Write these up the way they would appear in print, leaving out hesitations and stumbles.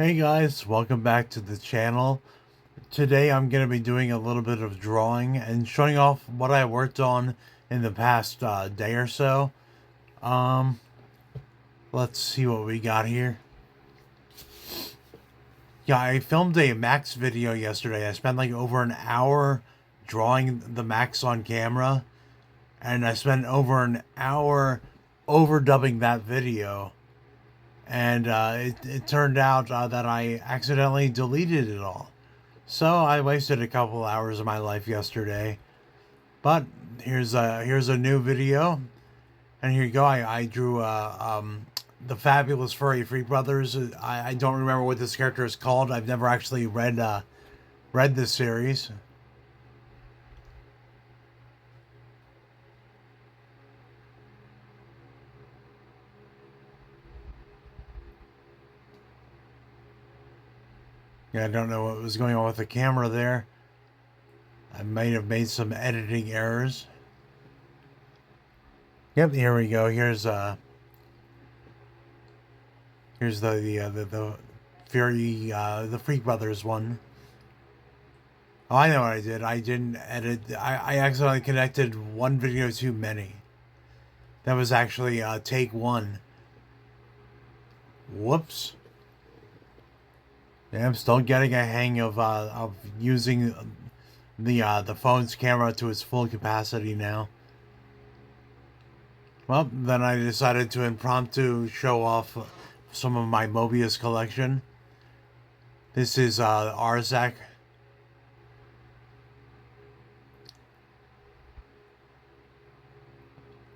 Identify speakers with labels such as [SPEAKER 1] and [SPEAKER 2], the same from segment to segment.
[SPEAKER 1] Hey guys, welcome back to the channel. Today I'm going to be doing a little bit of drawing and showing off what I worked on in the past day or so. Um, let's see what we got here. Yeah, I filmed a Max video yesterday. I spent like over an hour drawing the Max on camera, and I spent over an hour overdubbing that video. And it turned out that I accidentally deleted it all. So I wasted a couple hours of my life yesterday. But here's a new video, and here you go. I drew the fabulous furry freak brothers. I don't remember what this character is called. I've never actually read this series. Yeah, I don't know what was going on with the camera there. I might have made some editing errors. Yep, here we go. Here's the Fury the Freak Brothers one. Oh, I know what I did. I didn't edit. I accidentally connected one video too many. That was actually take one. Whoops. Yeah, I'm still getting a hang of using the phone's camera to its full capacity now. Well, then I decided to impromptu show off some of my Moebius collection. This is Arzak.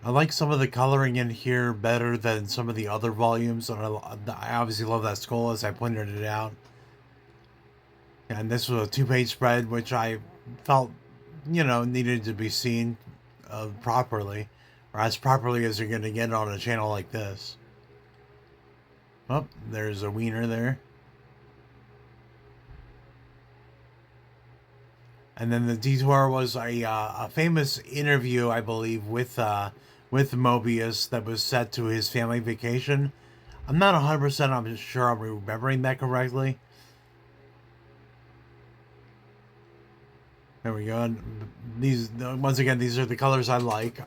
[SPEAKER 1] I like some of the coloring in here better than some of the other volumes. And I obviously love that skull, as I pointed it out. And this was a 2-page spread, which I felt, needed to be seen properly. Or as properly as you're going to get on a channel like this. Oh, there's a wiener there. And then the detour was a famous interview, I believe, with Moebius that was set to his family vacation. I'm not 100% I'm sure I'm remembering that correctly. There we go. And these, once again, these are the colors I like.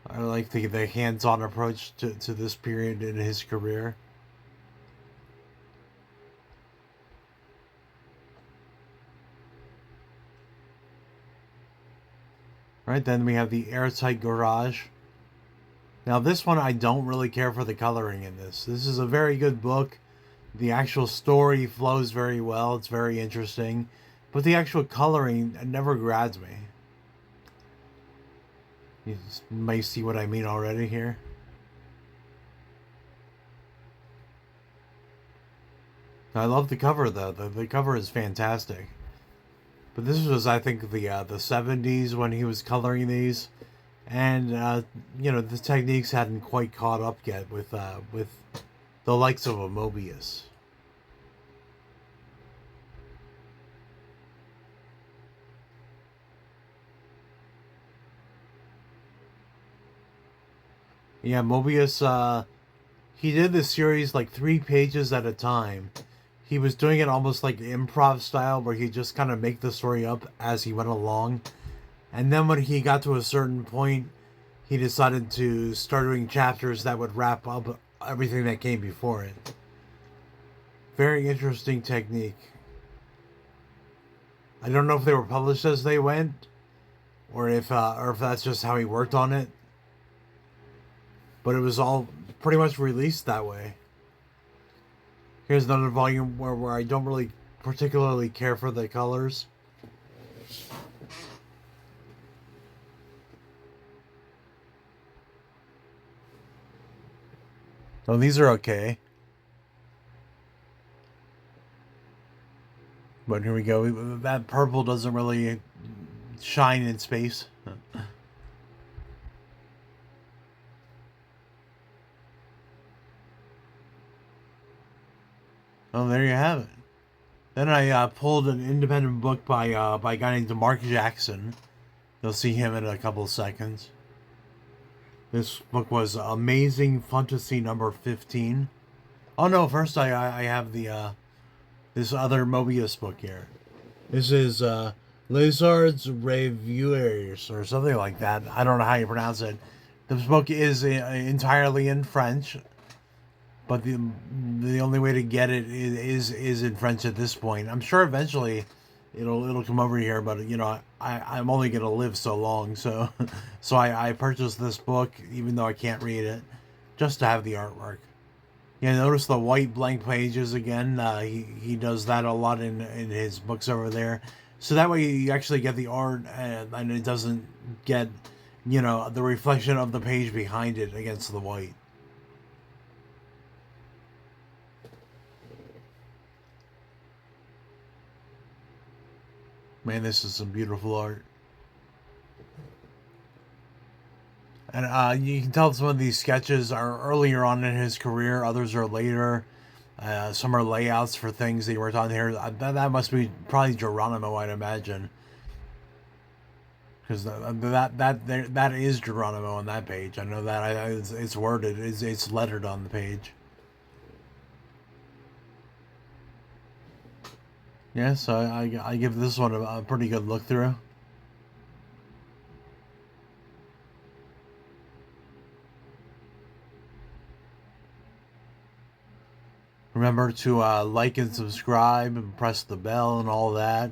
[SPEAKER 1] I like the hands-on approach to this period in his career. Right, then we have the Airtight Garage. Now this one, I don't really care for the coloring in this. This is a very good book. The actual story flows very well. It's very interesting. But the actual coloring never grabs me. You may see what I mean already here. I love the cover though. The cover is fantastic. But this was, I think, the 70s when he was coloring these, and the techniques hadn't quite caught up yet with the likes of a Moebius. Yeah, Moebius. He did this series like 3 pages at a time. He was doing it almost like improv style, where he just kind of make the story up as he went along. And then when he got to a certain point, he decided to start doing chapters that would wrap up everything that came before it. Very interesting technique. I don't know if they were published as they went, or if that's just how he worked on it. But it was all pretty much released that way. Here's another volume where I don't really particularly care for the colors. So these are okay. But here we go. That purple doesn't really shine in space. Oh, there you have it. Then I pulled an independent book by a guy named Mark Jackson. You'll see him in a couple of seconds. This book was Amazing Fantasy number 15. Oh no, first I have the this other Moebius book here. This is Lizards Revuers or something like that. I don't know how you pronounce it. This book is entirely in French, but the only way to get it is in French at this point. I'm sure eventually it'll come over here, but you know I'm only gonna live so long, so so I purchased this book even though I can't read it, just to have the artwork. Yeah, notice the white blank pages again. He does that a lot in his books over there, so that way you actually get the art and it doesn't get, you know, the reflection of the page behind it against the white. Man, this is some beautiful art. And you can tell some of these sketches are earlier on in his career, others are later. Some are layouts for things that he worked on here. That must be probably Geronimo, I'd imagine, because that is Geronimo on that page. I know that it's worded, it's lettered on the page. Yeah, so I give this one a pretty good look through. Remember to like and subscribe and press the bell and all that.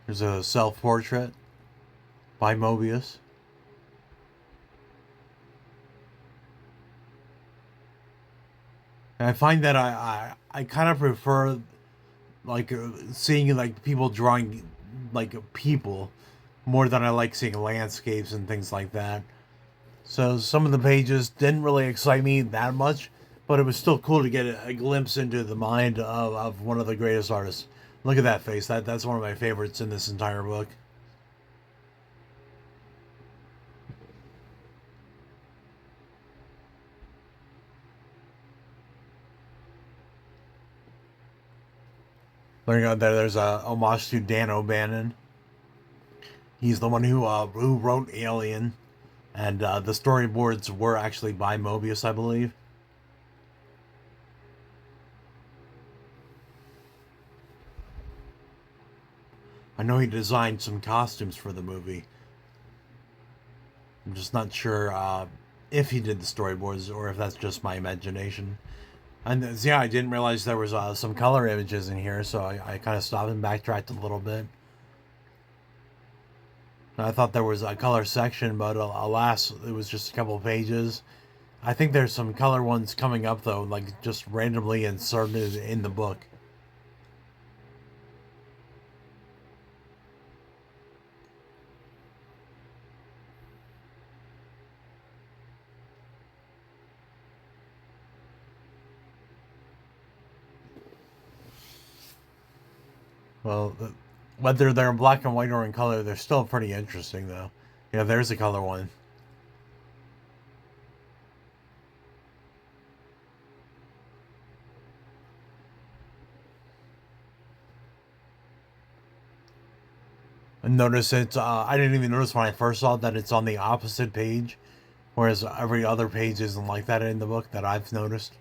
[SPEAKER 1] There's a self-portrait by Moebius. And I find that I kind of prefer like seeing like people drawing like people more than I like seeing landscapes and things like that. So some of the pages didn't really excite me that much, but it was still cool to get a glimpse into the mind of one of the greatest artists. Look at that face. That's one of my favorites in this entire book. There's a homage to Dan O'Bannon. He's the one who wrote Alien, and the storyboards were actually by Moebius, I believe. I know he designed some costumes for the movie. I'm just not sure if he did the storyboards or if that's just my imagination. And yeah, I didn't realize there was some color images in here, so I kind of stopped and backtracked a little bit. I thought there was a color section, but alas, it was just a couple of pages. I think there's some color ones coming up, though, like just randomly inserted in the book. Well, whether they're in black and white or in color, they're still pretty interesting, though. Yeah, there's a color one. And notice it's, I didn't even notice when I first saw it that it's on the opposite page, whereas every other page isn't like that in the book that I've noticed.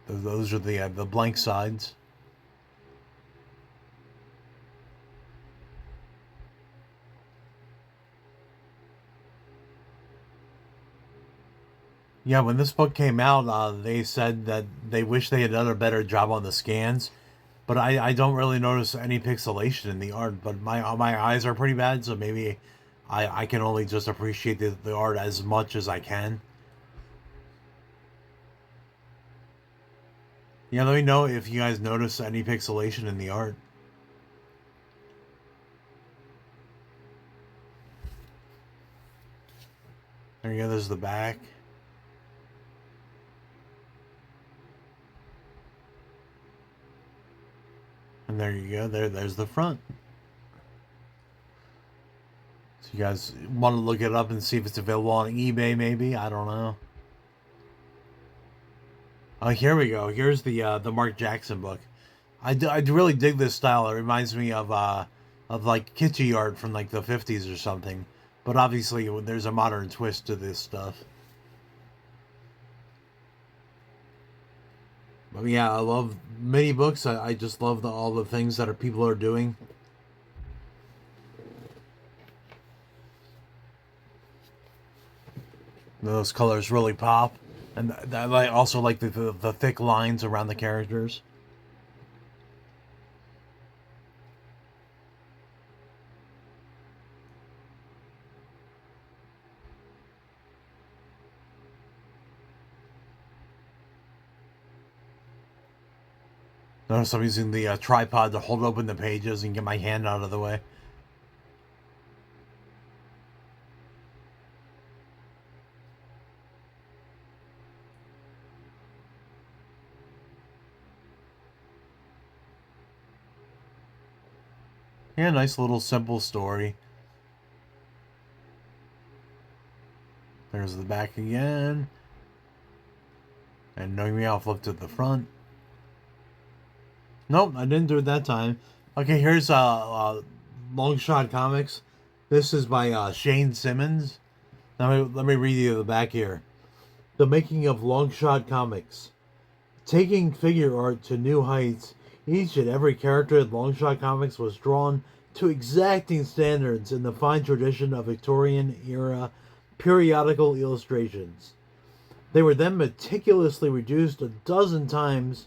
[SPEAKER 1] Those are the blank sides. Yeah, when this book came out, they said that they wish they had done a better job on the scans, but I don't really notice any pixelation in the art. But my eyes are pretty bad, so maybe I can only just appreciate the art as much as I can. Yeah, let me know if you guys notice any pixelation in the art. There you go. There's the back. And there you go. There's the front. So You guys want to look it up and see if it's available on eBay, maybe? I don't know. Oh, here we go. Here's the Mark Jackson book. I really dig this style. It reminds me of like kitschy art from like the 50s or something. But obviously, there's a modern twist to this stuff. But yeah, I love mini books. I just love all the things that people are doing. Those colors really pop, and I also like the thick lines around the characters. Notice I'm using the tripod to hold open the pages and get my hand out of the way. Yeah, nice little simple story. There's the back again. And knowing me, I'll flip to the front. Nope, I didn't do it that time. Okay, here's Long Shot Comics. This is by Shane Simmons. Let me read you the back here. The making of Long Shot Comics. Taking figure art to new heights, each and every character in Long Shot Comics was drawn to exacting standards in the fine tradition of Victorian era periodical illustrations. They were then meticulously reduced a dozen times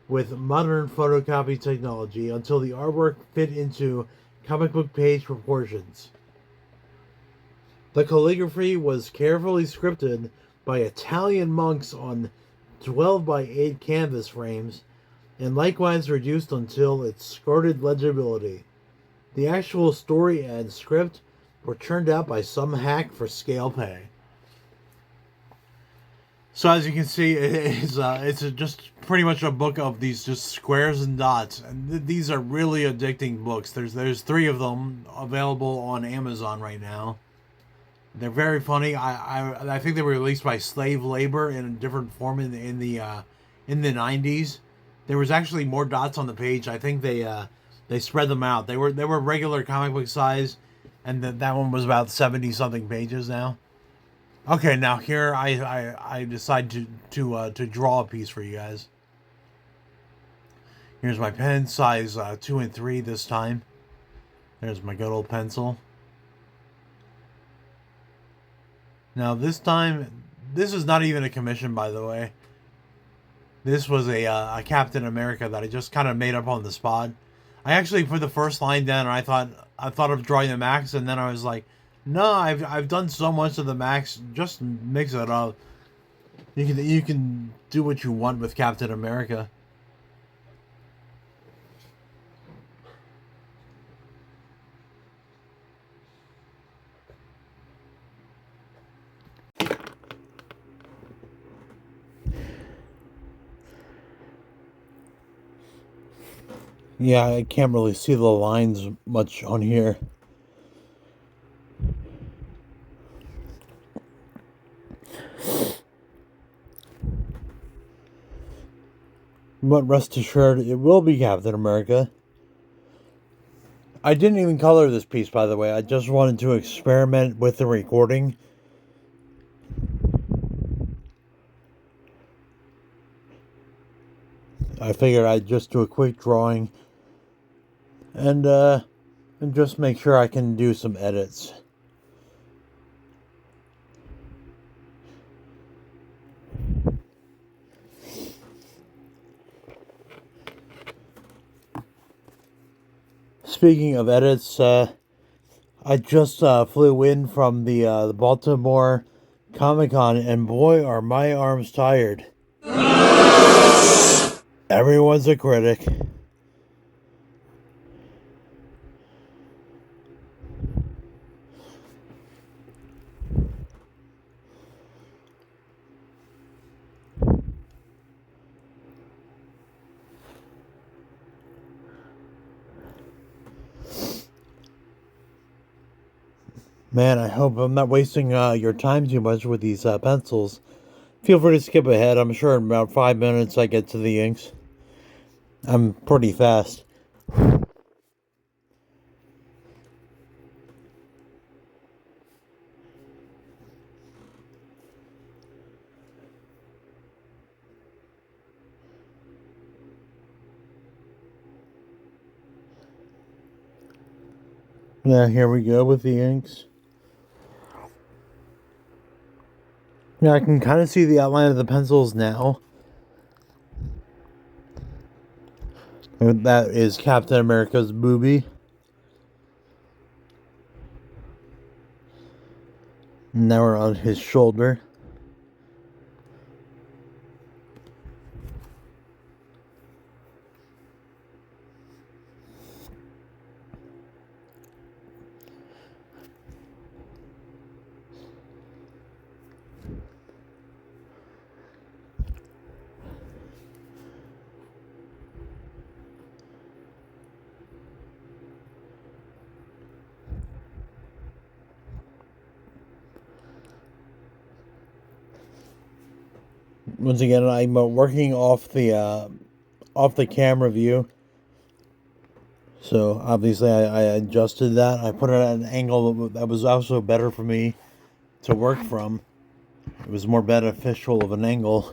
[SPEAKER 1] with modern photocopy technology until the artwork fit into comic book page proportions. The calligraphy was carefully scripted by Italian monks on 12 by 8 canvas frames and likewise reduced until it skirted legibility. The actual story and script were churned out by some hack for scale pay. So as you can see, it's just pretty much a book of these just squares and dots, and these are really addicting books. There's 3 of them available on Amazon right now. They're very funny. I think they were released by Slave Labor in a different form in the 90s. There was actually more dots on the page. I think they spread them out. They were regular comic book size, and that one was about 70 something pages now. Okay, now here I decide to draw a piece for you guys. Here's my pen, size 2 and 3 this time. There's my good old pencil. Now this time, this is not even a commission, by the way. This was a Captain America that I just kind of made up on the spot. I actually put the first line down, and I thought of drawing the Max, and then I was like, no, I've done so much of the Max, just mix it up. You can do what you want with Captain America. Yeah, I can't really see the lines much on here. But rest assured, it will be Captain America. I didn't even color this piece, by the way. I just wanted to experiment with the recording. I figured I'd just do a quick drawing and just make sure I can do some edits. Speaking of edits, I just flew in from the Baltimore Comic-Con, and boy, are my arms tired. Everyone's a critic. Man, I hope I'm not wasting your time too much with these pencils. Feel free to skip ahead. I'm sure in about 5 minutes I get to the inks. I'm pretty fast. Yeah, here we go with the inks. Yeah, I can kind of see the outline of the pencils now. And that is Captain America's boobie. Now we're on his shoulder. Once again, I'm working off the camera view. So obviously I adjusted that. I put it at an angle that was also better for me to work from. It was more beneficial of an angle.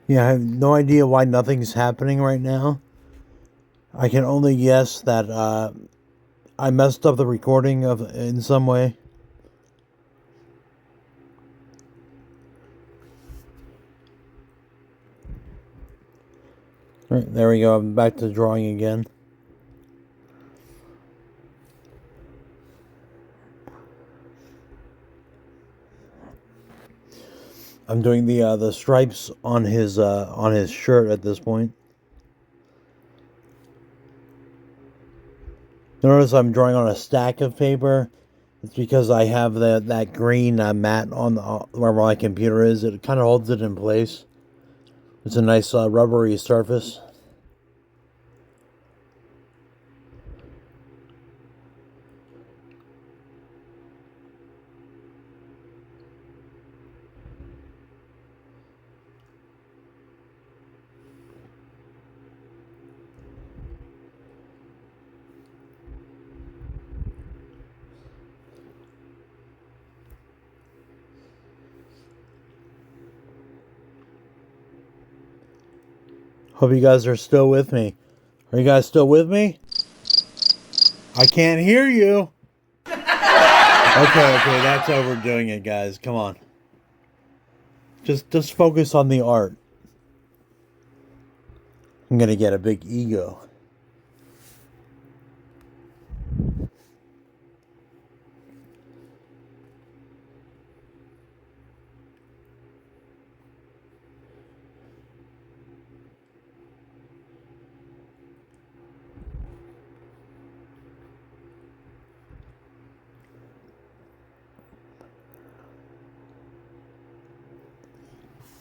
[SPEAKER 1] Yeah, I have no idea why nothing's happening right now. I can only guess that I messed up the recording of in some way. All right, there we go. I'm back to drawing again. I'm doing the stripes on his shirt at this point. Notice I'm drawing on a stack of paper. It's because I have that green mat on where my computer is. It kind of holds it in place. It's a nice rubbery surface. Hope you guys are still with me. Are you guys still with me? I can't hear you. Okay, that's overdoing it, guys. Come on. Just focus on the art. I'm gonna get a big ego.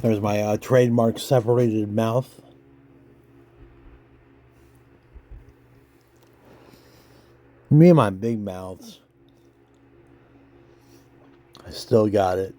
[SPEAKER 1] There's my trademark separated mouth. Me and my big mouths. I still got it.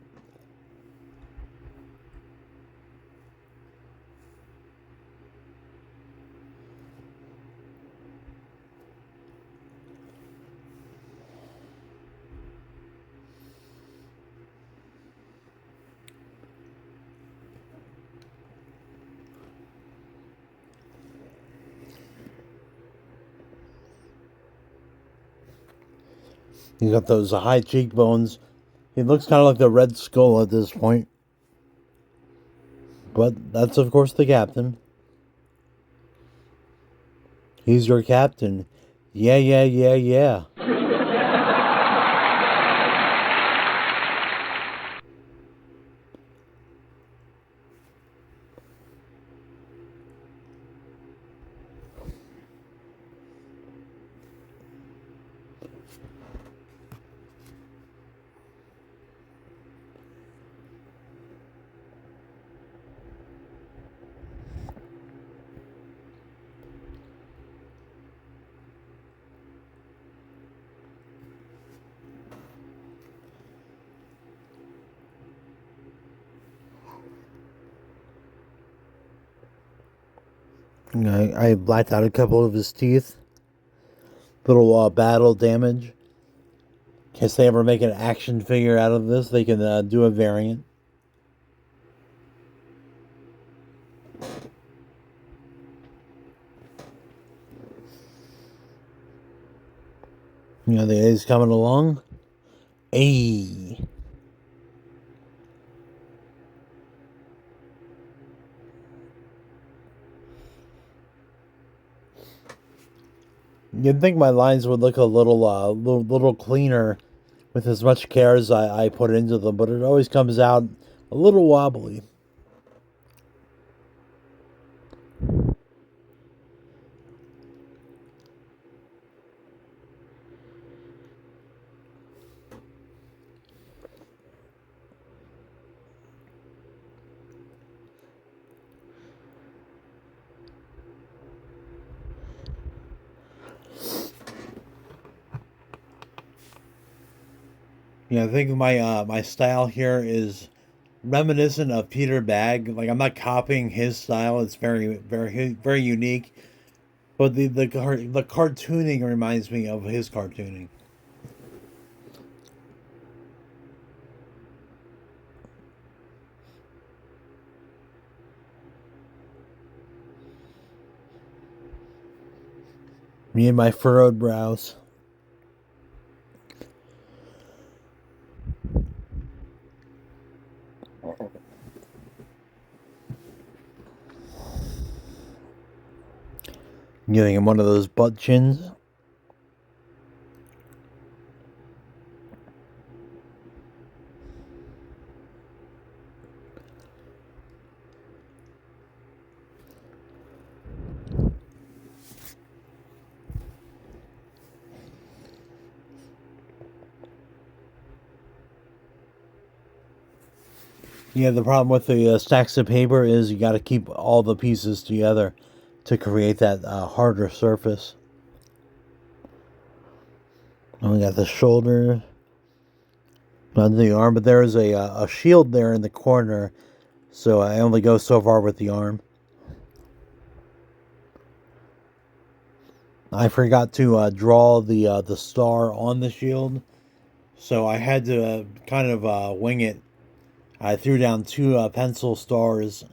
[SPEAKER 1] He's got those high cheekbones. He looks kind of like the Red Skull at this point. But that's, of course, the captain. He's your captain. Yeah, yeah, yeah, yeah. I blacked out a couple of his teeth. Little battle damage. In case they ever make an action figure out of this, they can do a variant. You know, the A's coming along. Hey. You'd think my lines would look a little cleaner with as much care as I put into them, but it always comes out a little wobbly. Yeah, I think my style here is reminiscent of Peter Bagg. Like I'm not copying his style; it's very unique. But the cartooning reminds me of his cartooning. Me and my furrowed brows. Giving him one of those butt chins. Yeah, the problem with the stacks of paper is you got to keep all the pieces together to create that harder surface. And we got the shoulder, not the arm, but there is a shield there in the corner, so I only go so far with the arm. I forgot to draw the star on the shield, so I had to kind of wing it. I threw down two pencil stars,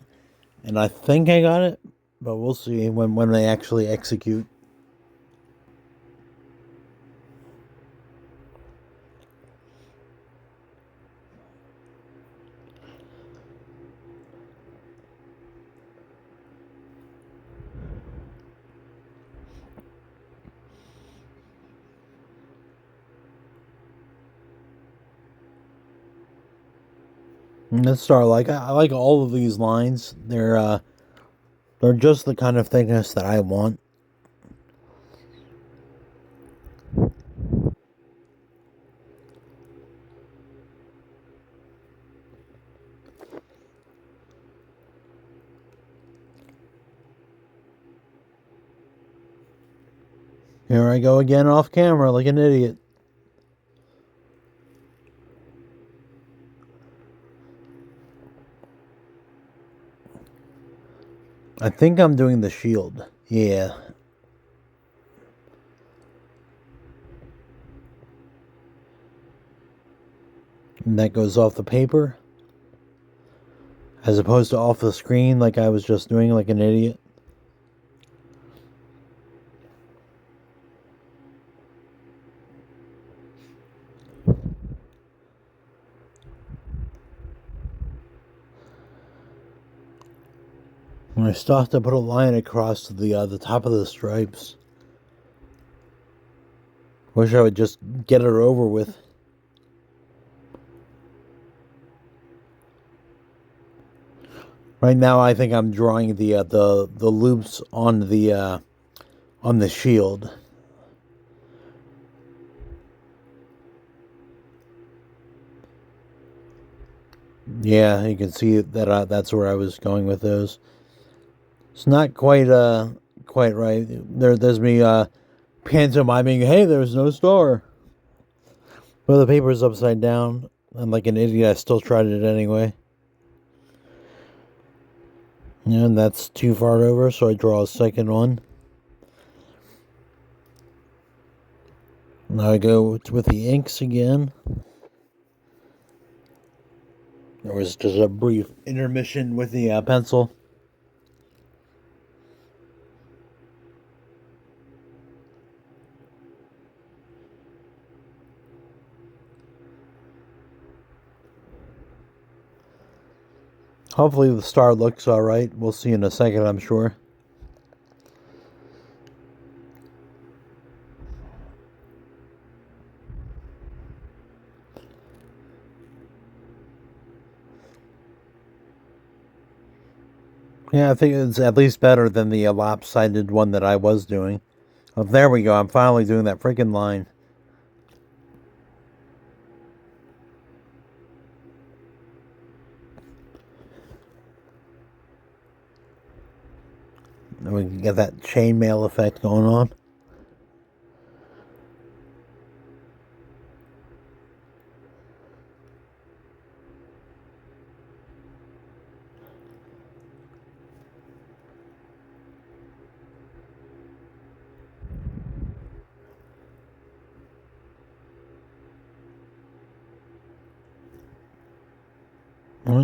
[SPEAKER 1] and I think I got it, but we'll see when they actually execute. Let's start. Like I like all of these lines. They're just the kind of thickness that I want. Here I go again off camera like an idiot. I think I'm doing the shield. Yeah. And that goes off the paper. As opposed to off the screen like I was just doing like an idiot. I still have to put a line across the top of the stripes. Wish I would just get it over with. Right now, I think I'm drawing the loops on the shield. Yeah, you can see that that's where I was going with those. It's not quite right. There's me pantomiming. Hey, there's no star. Well, the paper's upside down, and like an idiot, I still tried it anyway. And that's too far over, so I draw a second one. Now I go with the inks again. There was just a brief intermission with the pencil. Hopefully the star looks alright. We'll see in a second, I'm sure. Yeah, I think it's at least better than the lopsided one that I was doing. Oh, there we go. I'm finally doing that freaking line. And we can get that chainmail effect going on.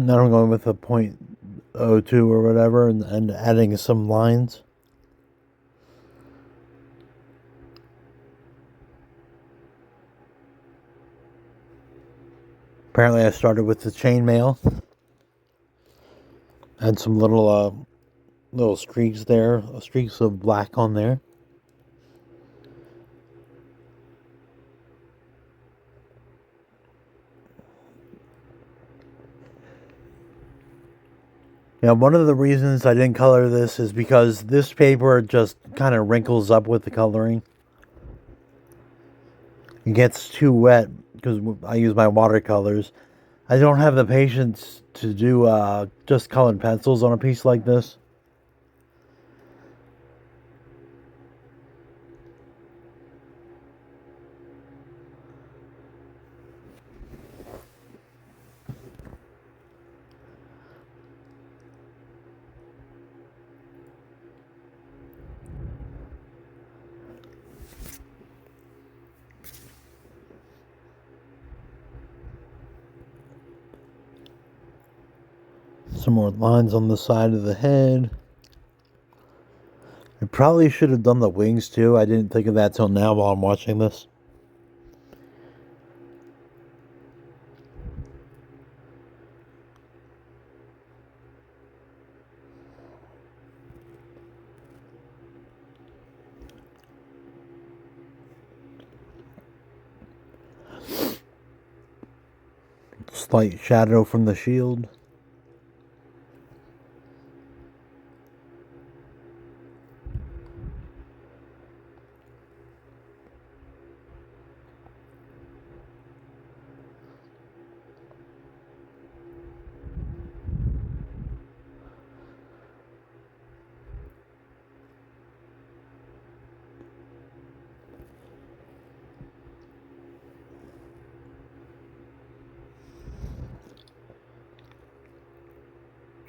[SPEAKER 1] Now I'm going with a .02 or whatever and adding some lines. Apparently I started with the chainmail. Add some little streaks there, streaks of black on there. Yeah, one of the reasons I didn't color this is because this paper just kind of wrinkles up with the coloring. It gets too wet because I use my watercolors. I don't have the patience to do just colored pencils on a piece like this. Some more lines on the side of the head. I probably should have done the wings too. I didn't think of that till now while I'm watching this. Slight shadow from the shield.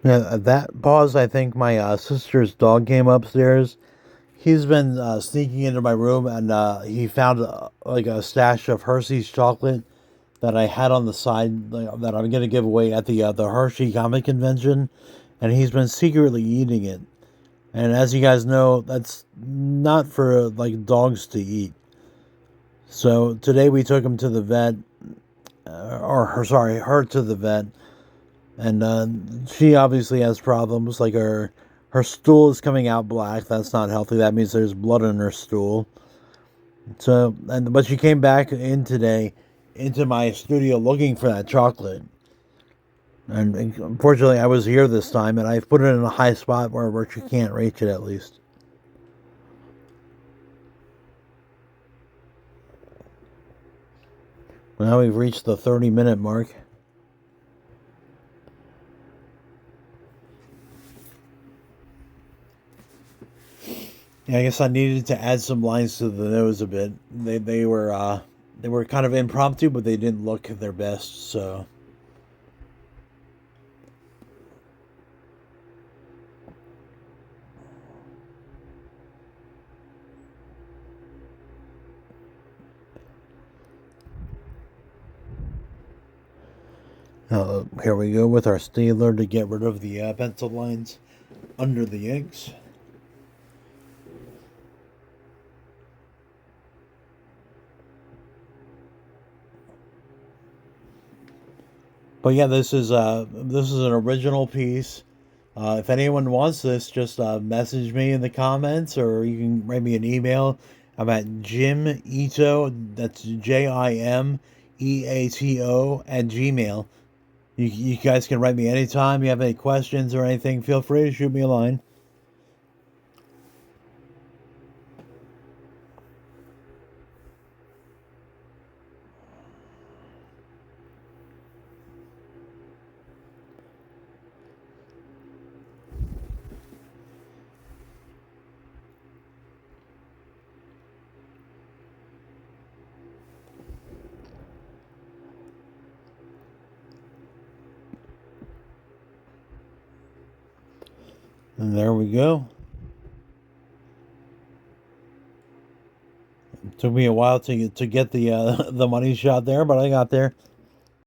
[SPEAKER 1] Yeah, at that pause, I think my sister's dog came upstairs. He's been sneaking into my room, and he found like a stash of Hershey's chocolate that I had on the side, like, that I'm gonna give away at the Hershey comic convention, and he's been secretly eating it. And as you guys know, that's not for like dogs to eat. So today we took him to the vet, her to the vet, and she obviously has problems. Like Her stool is coming out black. That's not healthy. That means there's blood in her stool. So, but she came back in today into my studio looking for that chocolate. And unfortunately, I was here this time, and I've put it in a high spot where she can't reach it at least. Now we've reached the 30-minute mark. Yeah, I guess I needed to add some lines to the nose a bit. They were kind of impromptu, but they didn't look their best. So here we go with our staler to get rid of the pencil lines under the inks. But yeah, this is an original piece. If anyone wants this, just message me in the comments, or you can write me an email. I'm at Jim Ito. That's JIMEATO at Gmail. You guys can write me anytime. You have any questions or anything, feel free to shoot me a line. And there we go. It took me a while to get the the money shot there, but I got there.